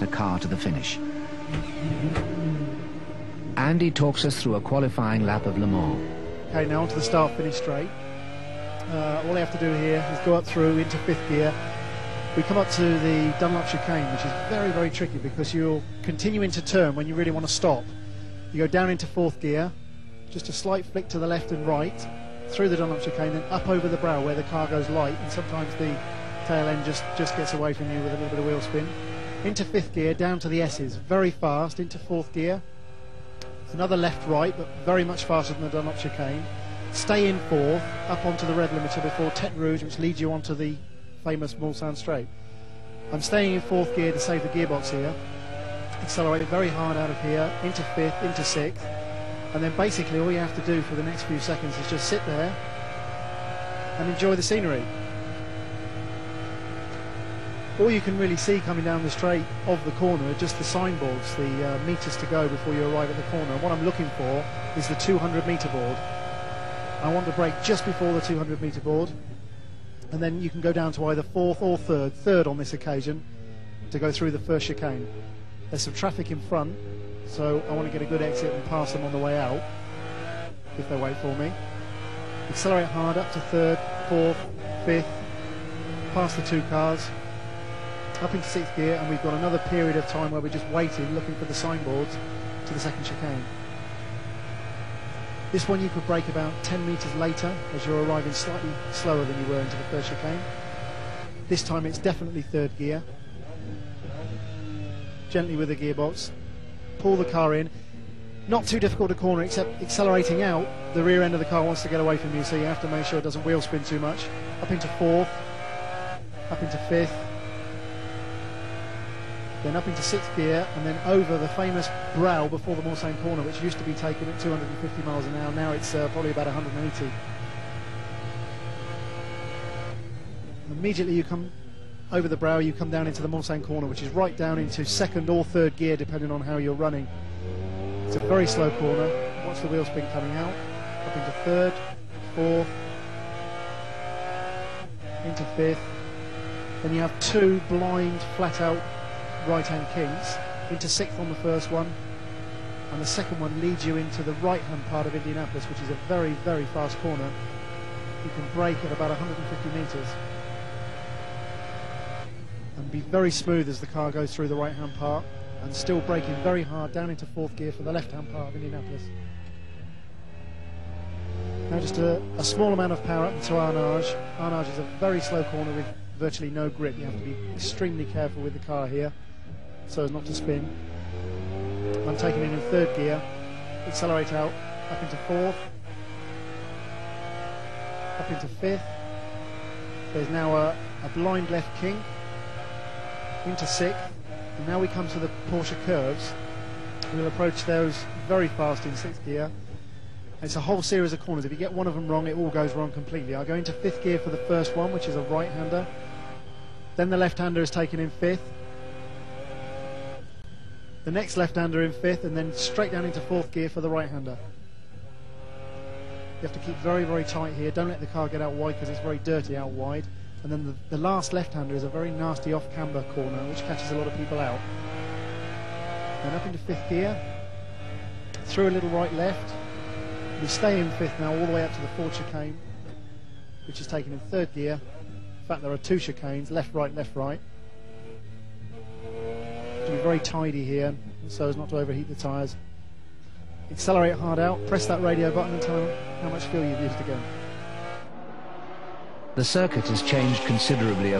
a car to the finish. Andy talks us through a qualifying lap of Le Mans. Okay, now onto the start-finish straight. All I have to do here is go up through into 5th gear. We come up to the Dunlop chicane, which is very, very tricky because you'll continue into turn when you really want to stop. You go down into 4th gear, just a slight flick to the left and right, through the Dunlop chicane, then up over the brow where the car goes light, and sometimes the tail end just gets away from you with a little bit of wheel spin. Into 5th gear, down to the S's, very fast, into 4th gear. Another left-right, but very much faster than the Dunlop chicane. Stay in 4th, up onto the red limiter before Tete Rouge, which leads you onto the famous Mulsanne straight. I'm staying in 4th gear to save the gearbox here. Accelerate very hard out of here, into 5th, into 6th. And then basically all you have to do for the next few seconds is just sit there and enjoy the scenery. All you can really see coming down the straight of the corner are just the signboards, the meters to go before you arrive at the corner. What I'm looking for is the 200 meter board. I want to brake just before the 200 meter board, and then you can go down to either 4th or 3rd, 3rd on this occasion, to go through the first chicane. There's some traffic in front, so I want to get a good exit and pass them on the way out, if they wait for me. Accelerate hard up to 3rd, 4th, 5th, past the 2 cars, up into 6th gear, and we've got another period of time where we're just waiting, looking for the signboards to the second chicane. This one you could brake about 10 metres later as you're arriving slightly slower than you were into the first chicane. This time it's definitely 3rd gear. Gently with the gearbox. Pull the car in. Not too difficult to corner, except accelerating out, the rear end of the car wants to get away from you, so you have to make sure it doesn't wheel spin too much. Up into 4th, up into 5th, then up into 6th gear, and then over the famous brow before the Mulsanne corner, which used to be taken at 250 miles an hour. Now it's probably about 180. Immediately you come over the brow, you come down into the Mulsanne corner, which is right down into 2nd or 3rd gear, depending on how you're running. It's a very slow corner. Watch the wheel spin coming out. Up into 3rd, 4th, into 5th. Then you have 2 blind, flat-out right-hand kings, into 6th on the first one, and the second one leads you into the right-hand part of Indianapolis, which is a very, very fast corner. You can brake at about 150 metres and be very smooth as the car goes through the right-hand part, and still braking very hard down into 4th gear for the left-hand part of Indianapolis. Now just a small amount of power up into Harrod. Harrod is a very slow corner with virtually no grip. You have to be extremely careful with the car here so as not to spin. I'm taking it in 3rd gear, accelerate out, up into 4th, up into 5th. There's now a blind left king, into 6th, and now we come to the Porsche curves. We'll approach those very fast in 6th gear. It's a whole series of corners. If you get one of them wrong, it all goes wrong completely. I go into 5th gear for the first one, which is a right-hander. Then the left-hander is taken in 5th. The next left-hander in 5th, and then straight down into 4th gear for the right-hander. You have to keep very, very tight here. Don't let the car get out wide because it's very dirty out wide. And then the last left-hander is a very nasty off-camber corner, which catches a lot of people out. Then up into 5th gear, through a little right-left. We stay in 5th now, all the way up to the 4th chicane, which is taken in 3rd gear. In fact, there are 2 chicanes, left, right, left, right. To be very tidy here, so as not to overheat the tyres. Accelerate hard out, press that radio button and tell them how much fuel you've used again. The circuit has changed considerably over